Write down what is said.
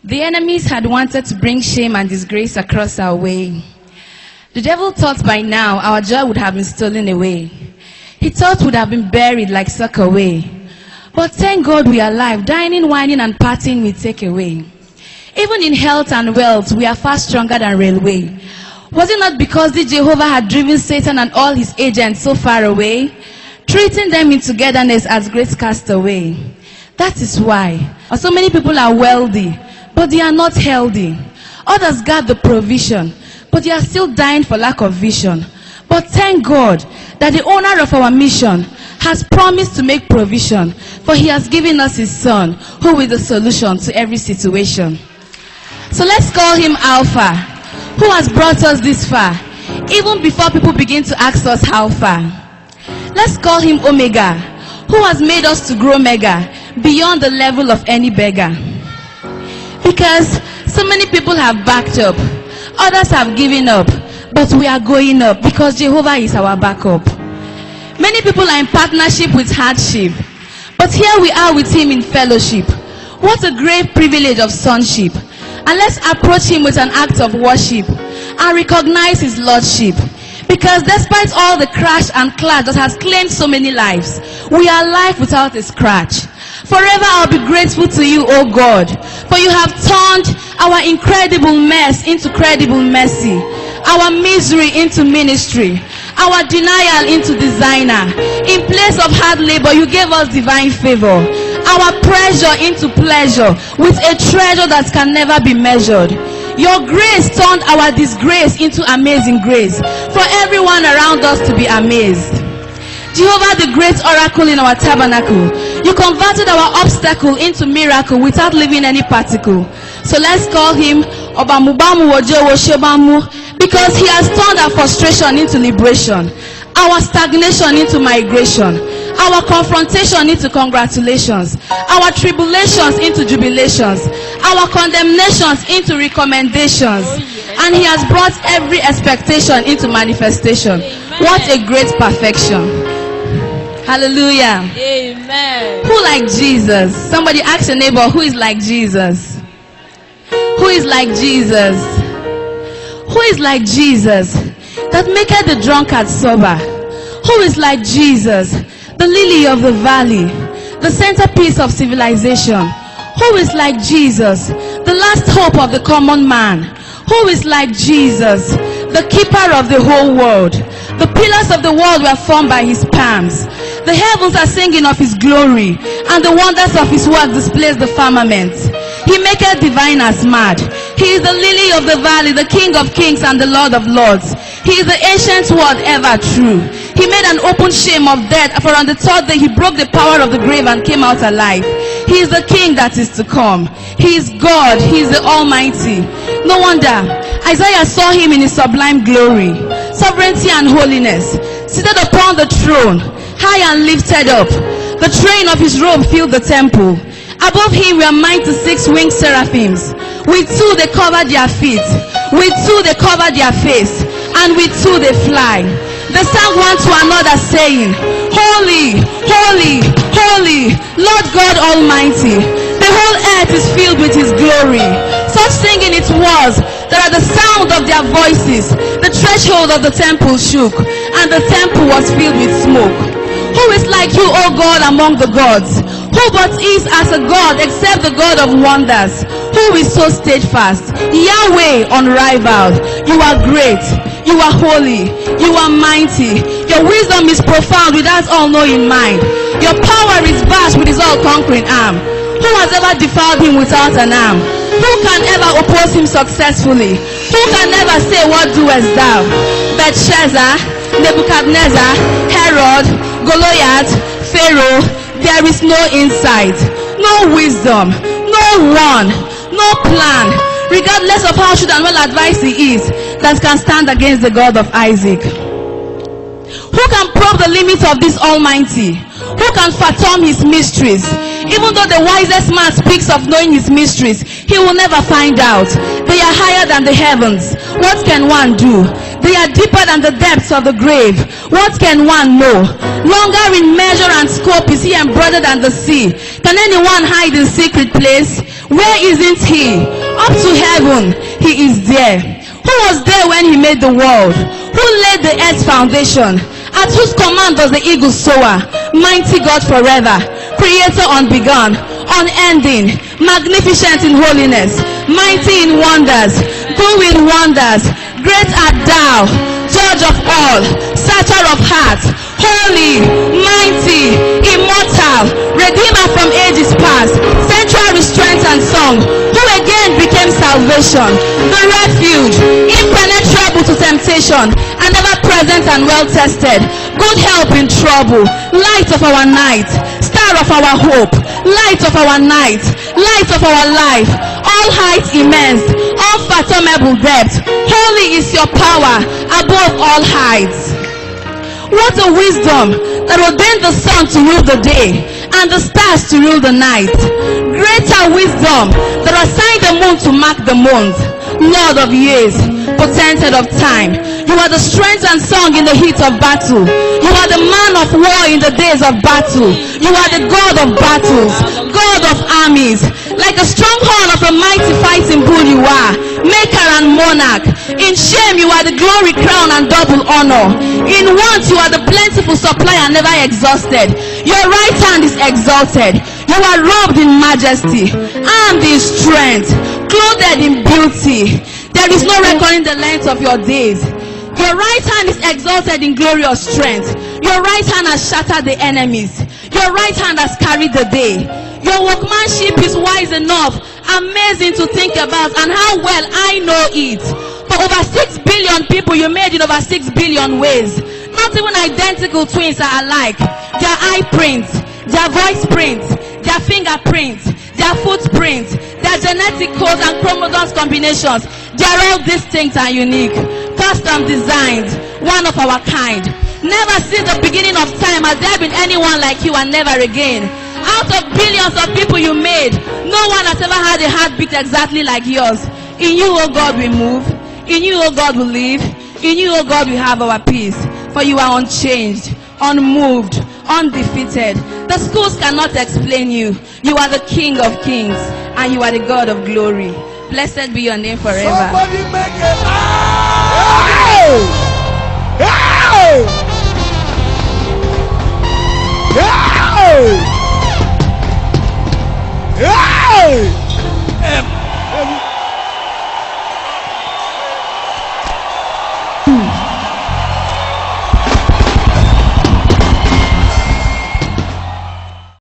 The enemies had wanted to bring shame and disgrace across our way. The devil thought by now our joy would have been stolen away. He thought we'd have been buried like suck away. But thank God we are alive, dining, whining, and partying we take away. Even in health and wealth, we are far stronger than railway. Was it not because the Jehovah had driven Satan and all his agents so far away, treating them in togetherness as great castaway? That is why so many people are wealthy, but they are not healthy. Others got the provision, but they are still dying for lack of vision. But thank God that the owner of our mission has promised to make provision, for he has given us his son, who is the solution to every situation. So let's call him Alpha, who has brought us this far, even before people begin to ask us how far. Let's call him Omega, who has made us to grow mega, beyond the level of any beggar. Because so many people have backed up, others have given up, but we are going up because Jehovah is our backup. Many people are in partnership with hardship, but here we are with him in fellowship. What a great privilege of sonship. And let's approach him with an act of worship and recognize his lordship. Because despite all the crash and clash that has claimed so many lives, we are alive without a scratch. Forever I'll be grateful to you, O God, for you have turned our incredible mess into credible mercy, our misery into ministry, our denial into designer. In place of hard labor, you gave us divine favor, our pressure into pleasure, with a treasure that can never be measured. Your grace turned our disgrace into amazing grace, for everyone around us to be amazed. Jehovah, the great oracle in our tabernacle, you converted our obstacle into miracle without leaving any particle. So let's call him Obamubamu Wojewo Shebamu, because he has turned our frustration into liberation, our stagnation into migration, our confrontation into congratulations, our tribulations into jubilations, our condemnations into recommendations. And he has brought every expectation into manifestation. Amen. What a great perfection. Hallelujah. Amen. Who like Jesus? Somebody ask your neighbor, who is like Jesus? Who is like Jesus? Who is like Jesus that maketh the drunkard sober? Who is like Jesus, the lily of the valley, the centerpiece of civilization? Who is like Jesus, the last hope of the common man? Who is like Jesus, the keeper of the whole world? The pillars of the world were formed by his palms. The heavens are singing of his glory, and the wonders of his work displays the firmament. He maketh diviners mad. He is the lily of the valley, the King of kings and the Lord of lords. He is the ancient word, ever true. He made an open shame of death, for on the third day he broke the power of the grave and came out alive. He is the King that is to come. He is God. He is the Almighty. No wonder Isaiah saw him in his sublime glory, sovereignty and holiness, seated upon the throne, high and lifted up. The train of his robe filled the temple. Above him were 96 winged seraphims. With two they covered their feet, with two they covered their face, and with two they fly. They sang one to another, saying, Holy, holy, holy, Lord God Almighty. The whole earth is filled with his glory. Such singing it was that at the sound of their voices, the threshold of the temple shook, and the temple was filled with smoke. Who is like you, O God, among the gods? Who but is as a God except the God of wonders? Who is so steadfast? Yahweh unrivaled. You are great. You are holy. You are mighty. Your wisdom is profound with that all-knowing mind. Your power is vast with his all-conquering arm. Who has ever defiled him without an arm? Who can ever oppose him successfully? Who can ever say, what doest thou? Belshazzar, Nebuchadnezzar, Herod, Goliath, Pharaoh, there is no insight, no wisdom, no one, no plan, regardless of how should and well advised he is, that can stand against the God of Isaac. Who can probe the limits of this Almighty? Who can fathom his mysteries? Even though the wisest man speaks of knowing his mysteries, he will never find out. They are higher than the heavens. What can one do? They are deeper than the depths of the grave. What can one know? Longer in measure and scope is he embroidered than the sea. Can anyone hide in secret place? Where isn't he? Up to heaven, he is there. Who was there when he made the world? Who laid the earth's foundation? At whose command does the eagle soar? Mighty God forever, creator unbegun, unending, magnificent in holiness, mighty in wonders, doing wonders. Great art thou, judge of all, searcher of hearts, holy, mighty, immortal, redeemer from ages past, central strength and song, who again became salvation, the refuge, impenetrable to temptation, and ever present and well tested, good help in trouble, light of our night, star of our hope, light of our night, light of our life, all height immense, unfathomable depth. Holy is your power above all heights. What a wisdom that ordained the sun to rule the day and the stars to rule the night. Greater wisdom that assigned the moon to mark the month. Lord of years, potentate of time, you are the strength and song in the heat of battle. You are the man of war in the days of battle. You are the God of battles, God of armies. Like a strong horn of a mighty fighting bull you are, maker and monarch. In shame you are the glory crown and double honor. In want you are the plentiful supply and never exhausted. Your right hand is exalted. You are robed in majesty, armed in strength, clothed in beauty. There is no reckoning the length of your days. Your right hand is exalted in glorious strength. Your right hand has shattered the enemies. Your right hand has carried the day. Your workmanship is wise enough, amazing to think about, and how well I know it. For over 6 billion people you made in over 6 billion ways. Not even identical twins are alike. Their eye prints, their voice prints, their fingerprints, their footprints, their genetic codes and chromosomes combinations, they are all distinct and unique. Custom designed, one of our kind. Never since the beginning of time has there been anyone like you, and never again. Out of billions of people you made, no one has ever had a heartbeat exactly like yours. In you, oh God, we move. In you, oh God, we live. In you, oh God, we have our peace. For you are unchanged, unmoved, undefeated. The schools cannot explain you. You are the King of kings, and you are the God of glory. Blessed be your name forever. Somebody make it. Hey! Hey! Hey!